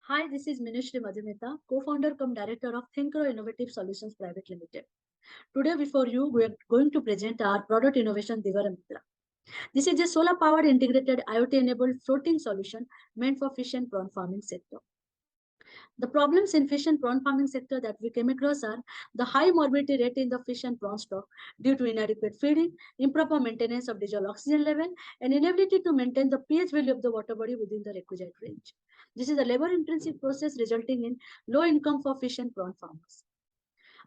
Hi, this is Minishri Madhumita, co-founder cum director of ThinkRaw Innovative Solutions Private Limited. Today before you, we are going to present our product innovation DHIVARAMITRA. This is a solar-powered integrated IoT-enabled floating solution meant for fish and prawn farming sector. The problems in fish and prawn farming sector that we came across are the high morbidity rate in the fish and prawn stock due to inadequate feeding, improper maintenance of dissolved oxygen level, and inability to maintain the pH value of the water body within the requisite range. This is a labor-intensive process resulting in low income for fish and prawn farmers.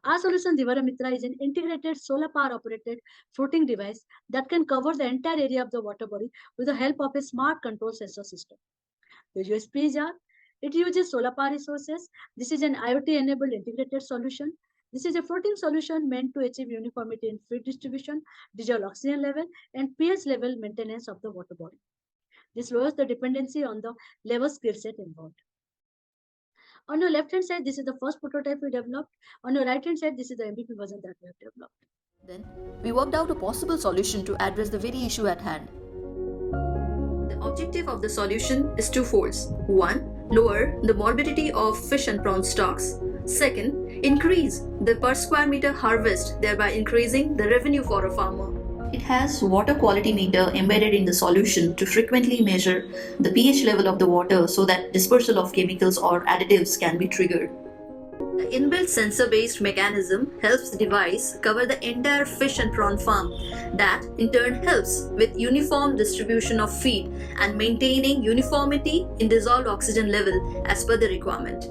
Our solution, DHIVARAMITRA, is an integrated solar power operated floating device that can cover the entire area of the water body with the help of a smart control sensor system. The USPs are it uses solar power resources. This is an IoT-enabled integrated solution. This is a floating solution meant to achieve uniformity in feed distribution, dissolved oxygen level, and pH level maintenance of the water body. This lowers the dependency on the labor skill set involved. On your left hand side, this is the first prototype we developed. On your right hand side, this is the MVP version that we have developed. Then, we worked out a possible solution to address the very issue at hand. The objective of the solution is twofold. One, lower the morbidity of fish and prawn stocks. Second, increase the per square meter harvest, thereby increasing the revenue for a farmer. It has water quality meter embedded in the solution to frequently measure the pH level of the water so that dispersal of chemicals or additives can be triggered. The inbuilt sensor-based mechanism helps the device cover the entire fish and prawn farm. That in turn helps with uniform distribution of feed and maintaining uniformity in dissolved oxygen level as per the requirement.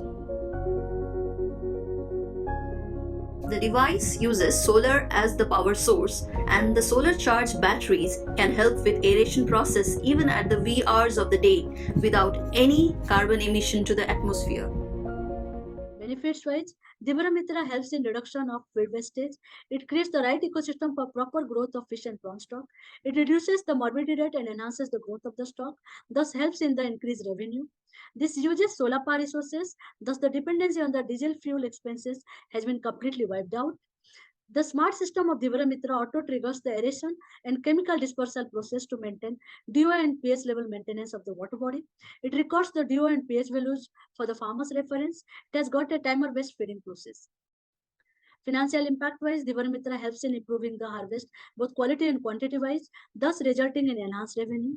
The device uses solar as the power source, and the solar charged batteries can help with aeration process even at the wee hours of the day without any carbon emission to the atmosphere. Benefits wise, DHIVARAMITRA helps in reduction of feed wastage. It creates the right ecosystem for proper growth of fish and prawn stock. It reduces the morbidity rate and enhances the growth of the stock, thus helps in the increased revenue. This uses solar power resources, thus the dependency on the diesel fuel expenses has been completely wiped out. The smart system of DHIVARAMITRA auto triggers the aeration and chemical dispersal process to maintain DO and pH level maintenance of the water body. It records the DO and pH values for the farmer's reference. It has got a timer-based feeding process. Financial impact wise, DHIVARAMITRA helps in improving the harvest, both quality and quantity wise, thus resulting in enhanced revenue.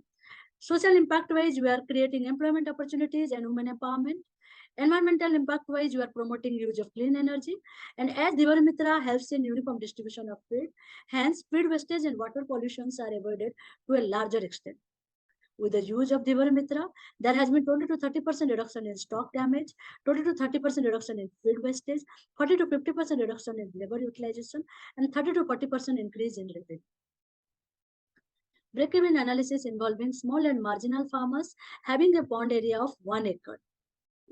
Social impact wise, we are creating employment opportunities and women empowerment. Environmental impact wise, you are promoting use of clean energy. And as DHIVARAMITRA helps in uniform distribution of feed, hence feed wastage and water pollutions are avoided to a larger extent. With the use of DHIVARAMITRA, there has been 20 to 30% reduction in stock damage, 20 to 30% reduction in feed wastage, 40 to 50% reduction in labor utilization, and 30 to 40% increase in revenue. Break-even analysis involving small and marginal farmers having a pond area of 1 acre.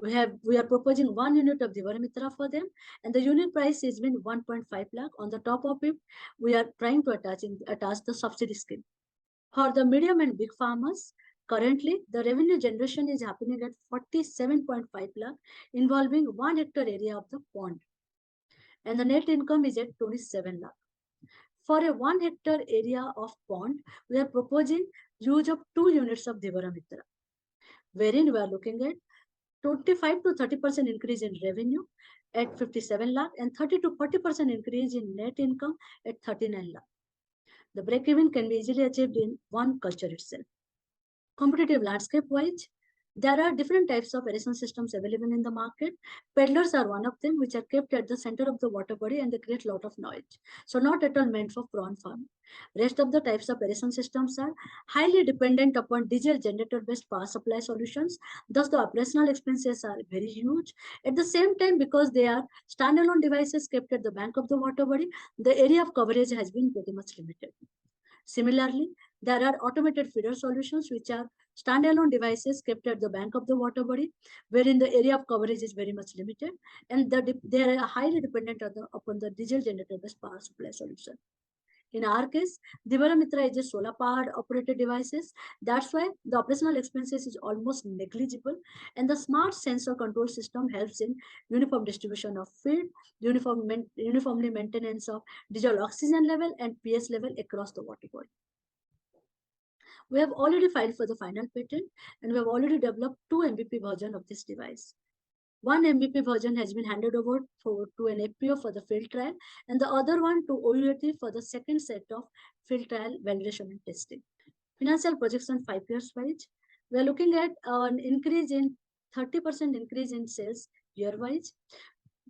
We are proposing 1 unit of DHIVARAMITRA for them, and the unit price is been 1.5 lakh. On the top of it, we are trying to attach the subsidy scheme. For the medium and big farmers, currently the revenue generation is happening at 47.5 lakh, involving 1 hectare area of the pond, and the net income is at 27 lakh. For a 1 hectare area of pond, we are proposing use of 2 units of DHIVARAMITRA, wherein we are looking at 25 to 30% increase in revenue at 57 lakh and 30 to 40% increase in net income at 39 lakh. The break-even can be easily achieved in one culture itself. Competitive landscape-wise, there are different types of aeration systems available in the market. Peddlers are one of them, which are kept at the center of the water body and they create a lot of noise. So not at all meant for prawn farming. Rest of the types of aeration systems are highly dependent upon diesel generator-based power supply solutions. Thus, the operational expenses are very huge. At the same time, because they are standalone devices kept at the bank of the water body, the area of coverage has been pretty much limited. Similarly, there are automated feeder solutions which are standalone devices kept at the bank of the water body, wherein the area of coverage is very much limited, and they are highly dependent upon the diesel generator-based power supply solution. In our case, DHIVARAMITRA is a solar powered operated devices. That's why the operational expenses is almost negligible, and the smart sensor control system helps in uniform distribution of feed, uniformly maintenance of dissolved oxygen level and pH level across the water body. We have already filed for the final patent, and we have already developed 2 MVP version of this device. One MVP version has been handed over to an FPO for the field trial, and the other one to OUT for the second set of field trial validation and testing. Financial projection 5 years wise, we are looking at an increase in 30% increase in sales year wise.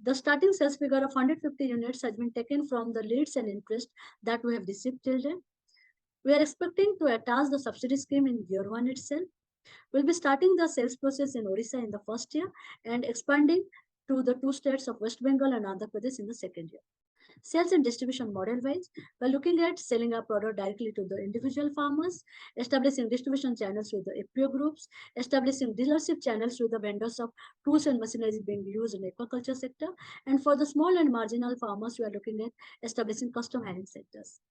The starting sales figure of 150 units has been taken from the leads and interest that we have received till then. We are expecting to attach the subsidy scheme in year one itself. We'll be starting the sales process in Odisha in the first year and expanding to the two states of West Bengal and Andhra Pradesh in the second year. Sales and distribution model wise, we're looking at selling our product directly to the individual farmers, establishing distribution channels with the FPO groups, establishing dealership channels with the vendors of tools and machinery being used in aquaculture sector, and for the small and marginal farmers, we are looking at establishing custom hiring centers.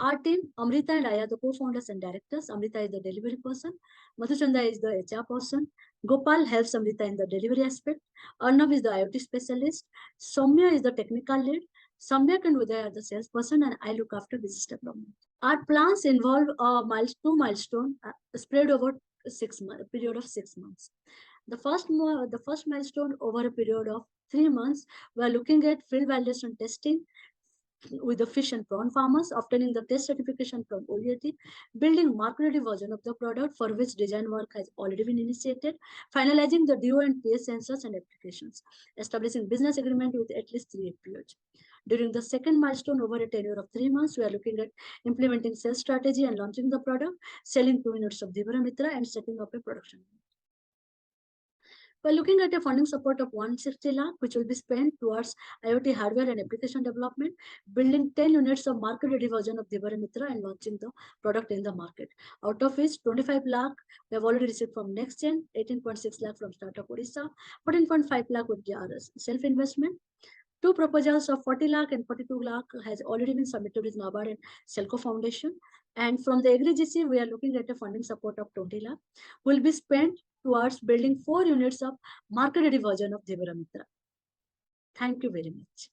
Our team, Amrita and I are the co-founders and directors. Amrita is the delivery person. Madhuchanda is the HR person. Gopal helps Amrita in the delivery aspect. Arnav is the IoT specialist. Soumya is the technical lead. Samyak and Uday are the salesperson, and I look after business development. Our plans involve two milestones spread over a period of 6 months. The first milestone over a period of 3 months, we are looking at field validation testing with the fish and prawn farmers, obtaining the test certification from OET, building market-ready version of the product for which design work has already been initiated, finalizing the DO and PS sensors and applications, establishing business agreement with at least 3 FPOs. During the second milestone over a tenure of 3 months, we are looking at implementing sales strategy and launching the product, selling 2 units of DHIVARAMITRA and setting up a production. We're looking at a funding support of 160 lakh, which will be spent towards IoT hardware and application development, building 10 units of market-ready version of DHIVARAMITRA and launching the product in the market. Out of which 25 lakh we have already received from NextGen, 18.6 lakh from Startup Odisha, 14.5 lakh would be our self-investment. 2 proposals of 40 lakh and 42 lakh has already been submitted with NABARD and Selco Foundation. And from the AgriGC, we are looking at a funding support of 20 lakh will be spent towards building 4 units of market-ready version of DHIVARAMITRA. Thank you very much.